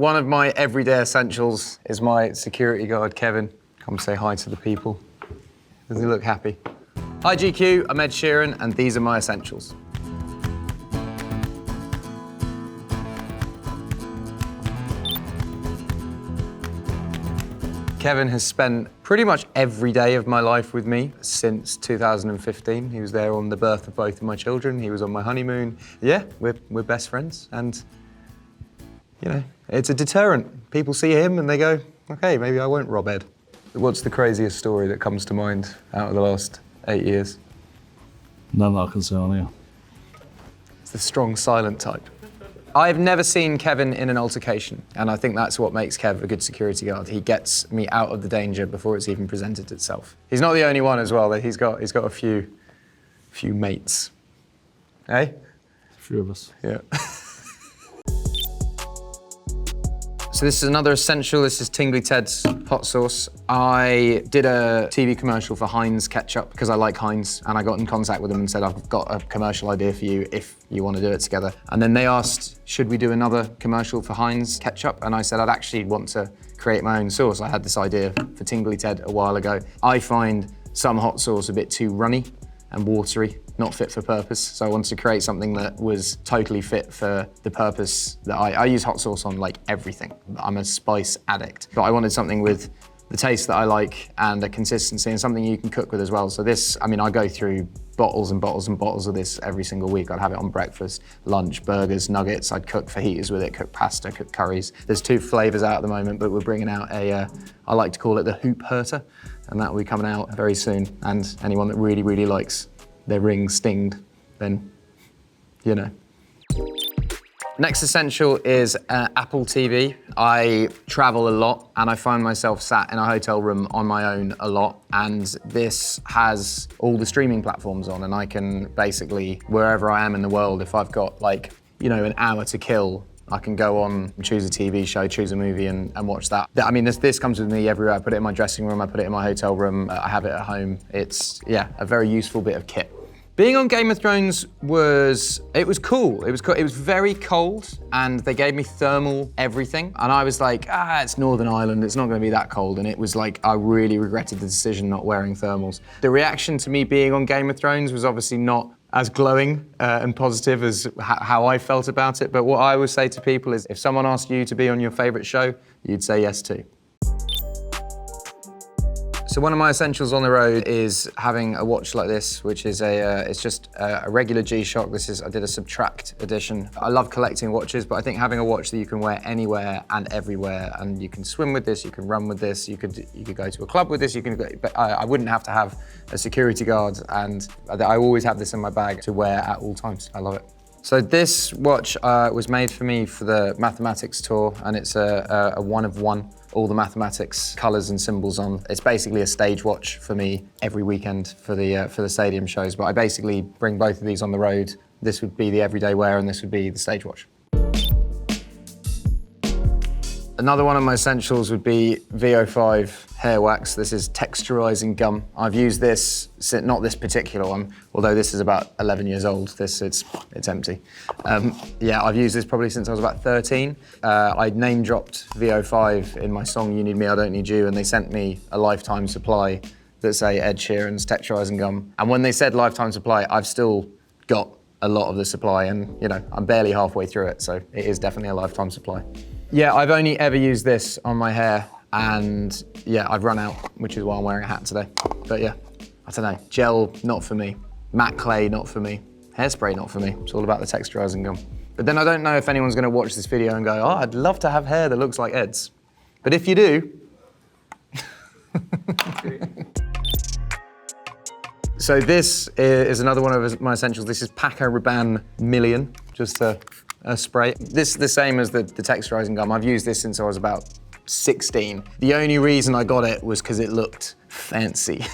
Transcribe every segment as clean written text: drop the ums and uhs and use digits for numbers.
One of my everyday essentials is my security guard, Kevin. Come say hi to the people. Does he look happy? Hi GQ, I'm Ed Sheeran, and these are my essentials. Kevin has spent pretty much every day of my life with me since 2015. He was there on the birth of both of my children. He was on my honeymoon. Yeah, we're best friends, and you know, it's a deterrent. People see him and they go, okay, maybe I won't rob Ed. What's the craziest story that comes to mind out of the last 8 years? None that I can say on here. It's the strong, silent type. I've never seen Kevin in an altercation, and I think that's what makes Kev a good security guard. He gets me out of the danger before it's even presented itself. He's not the only one as well. He's got a few mates. Eh? A few of us. Yeah. So this is another essential. This is Tingly Ted's hot sauce. I did a TV commercial for Heinz ketchup because I like Heinz, and I got in contact with them and said, I've got a commercial idea for you if you want to do it together. And then they asked, should we do another commercial for Heinz ketchup? And I said, I'd actually want to create my own sauce. I had this idea for Tingly Ted a while ago. I find some hot sauce a bit too runny and watery, not fit for purpose. So I wanted to create something that was totally fit for the purpose that I use hot sauce on like everything. I'm a spice addict. But I wanted something with the taste that I like and a consistency and something you can cook with as well. So this, I mean, I go through bottles and bottles and bottles of this every single week. I'd have it on breakfast, lunch, burgers, nuggets. I'd cook fajitas with it, cook pasta, cook curries. There's 2 flavors out at the moment, but we're bringing out I like to call it the Hoop Hurter, and that will be coming out very soon. And anyone that really, really likes their ring stinged, then, you know. Next essential is Apple TV. I travel a lot and I find myself sat in a hotel room on my own a lot, and this has all the streaming platforms on, and I can basically, wherever I am in the world, if I've got like, you know, an hour to kill, I can go on, choose a TV show, choose a movie and watch that. I mean, this comes with me everywhere. I put it in my dressing room, I put it in my hotel room, I have it at home. It's, yeah, a very useful bit of kit. Being on Game of Thrones was cool. It was very cold, and they gave me thermal everything. And I was like, it's Northern Ireland, it's not gonna be that cold. And it was like, I really regretted the decision not wearing thermals. The reaction to me being on Game of Thrones was obviously not as glowing and positive as how I felt about it. But what I would say to people is, if someone asked you to be on your favorite show, you'd say yes too. So one of my essentials on the road is having a watch like this, which is it's just a regular G-Shock. I did a Subtract edition. I love collecting watches, but I think having a watch that you can wear anywhere and everywhere, and you can swim with this, you can run with this, you could go to a club with this, but I wouldn't have to have a security guard, and I always have this in my bag to wear at all times. I love it. So this watch was made for me for the mathematics tour, and it's a one of one, all the mathematics colours and symbols on. It's basically a stage watch for me every weekend for the stadium shows, but I basically bring both of these on the road. This would be the everyday wear and this would be the stage watch. Another one of my essentials would be VO5 hair wax. This is texturizing gum. I've used this, not this particular one, although this is about 11 years old. It's empty. Yeah, I've used this probably since I was about 13. I name dropped VO5 in my song You Need Me, I Don't Need You, and they sent me a lifetime supply that say Ed Sheeran's texturizing gum. And when they said lifetime supply, I've still got a lot of the supply, and you know, I'm barely halfway through it, so it is definitely a lifetime supply. Yeah, I've only ever used this on my hair, and yeah, I've run out, which is why I'm wearing a hat today. But yeah, I don't know, gel, not for me. Matte clay, not for me. Hairspray, not for me. It's all about the texturizing gum. But then I don't know if anyone's gonna watch this video and go, oh, I'd love to have hair that looks like Ed's. But if you do, so this is another one of my essentials. This is Paco Rabanne Million, just a spray. This is the same as the texturizing gum. I've used this since I was about 16. The only reason I got it was because it looked fancy.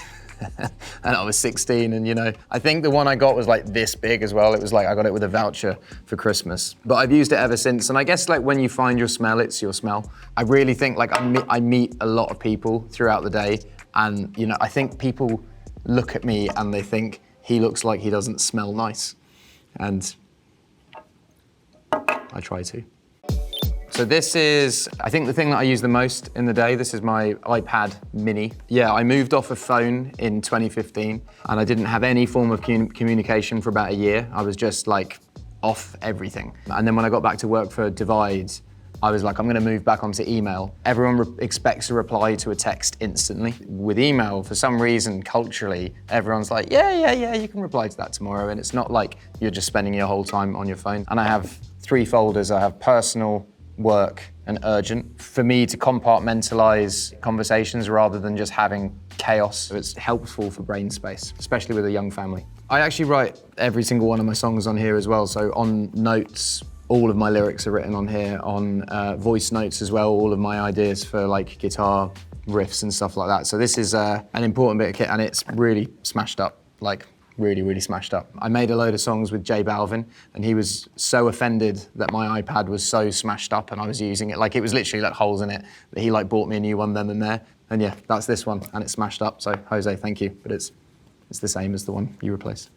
And I was 16, and you know, I think the one I got was like this big as well. It was like I got it with a voucher for Christmas. But I've used it ever since, and I guess like when you find your smell, it's your smell. I really think like I meet a lot of people throughout the day, and you know, I think people look at me and they think he looks like he doesn't smell nice. And I try to. So this is, I think the thing that I use the most in the day. This is my iPad mini. Yeah, I moved off a phone in 2015 and I didn't have any form of communication for about a year. I was just like off everything. And then when I got back to work for Divide, I was like, I'm gonna move back onto email. Everyone expects a reply to a text instantly. With email, for some reason, culturally, everyone's like, yeah, you can reply to that tomorrow. And it's not like you're just spending your whole time on your phone. And I have 3 folders. I have personal, work, and urgent. For me to compartmentalize conversations rather than just having chaos. It's helpful for brain space, especially with a young family. I actually write every single one of my songs on here as well. So on notes, all of my lyrics are written on here. On voice notes as well, all of my ideas for like guitar riffs and stuff like that. So this is an important bit of kit and it's really smashed up, like really smashed up. I made a load of songs with J Balvin and he was so offended that my iPad was so smashed up and I was using it, like it was literally like holes in it, that he like bought me a new one then and there. And yeah, that's this one and it's smashed up. So Jose, thank you, but it's the same as the one you replaced.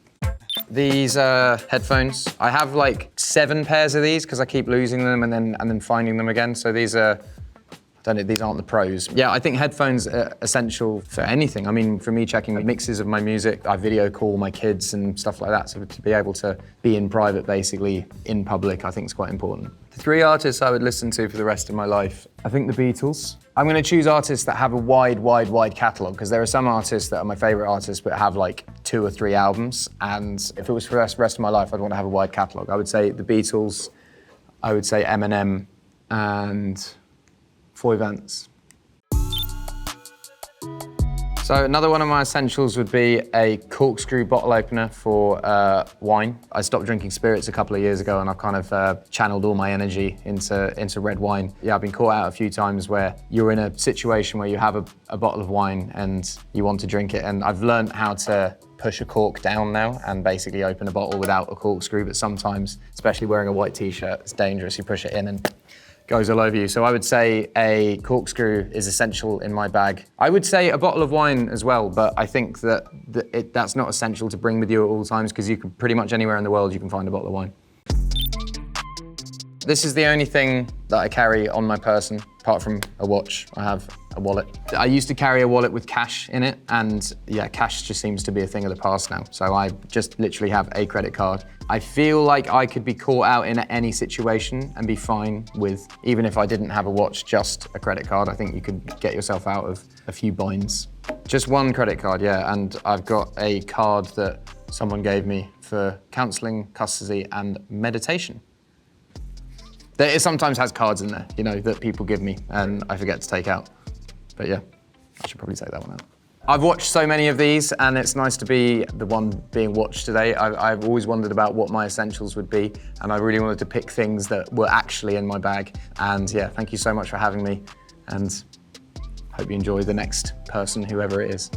These headphones, I have like 7 pairs of these because I keep losing them and then finding them again. So these are, I don't know, these aren't the pros. Yeah, I think headphones are essential for anything. I mean, for me checking mixes of my music, I video call my kids and stuff like that. So to be able to be in private, basically in public, I think is quite important. The 3 artists I would listen to for the rest of my life, I think the Beatles. I'm gonna choose artists that have a wide catalog because there are some artists that are my favorite artists but have like 2 or 3 albums. And if it was for the rest of my life, I'd want to have a wide catalog. I would say the Beatles, I would say Eminem and Foy Vance. So another one of my essentials would be a Corkscrew bottle opener for wine. I stopped drinking spirits a couple of years ago and I've kind of channeled all my energy into red wine. Yeah, I've been caught out a few times where you're in a situation where you have a bottle of wine and you want to drink it, and I've learned how to push a cork down now and basically open a bottle without a corkscrew, but sometimes, especially wearing a white t-shirt, it's dangerous. You push it in and goes all over you. So I would say a corkscrew is essential in my bag. I would say a bottle of wine as well, but I think that that's not essential to bring with you at all times because you can pretty much anywhere in the world you can find a bottle of wine. This is the only thing that I carry on my person, apart from a watch. I have a wallet. I used to carry a wallet with cash in it, and yeah, cash just seems to be a thing of the past now. So I just literally have a credit card. I feel like I could be caught out in any situation and be fine with, even if I didn't have a watch, just a credit card. I think you could get yourself out of a few binds. Just one credit card, yeah, and I've got a card that someone gave me for counselling, custody, and meditation. It sometimes has cards in there, you know, that people give me and I forget to take out. But yeah, I should probably take that one out. I've watched so many of these and it's nice to be the one being watched today. I've always wondered about what my essentials would be and I really wanted to pick things that were actually in my bag. And yeah, thank you so much for having me and hope you enjoy the next person, whoever it is.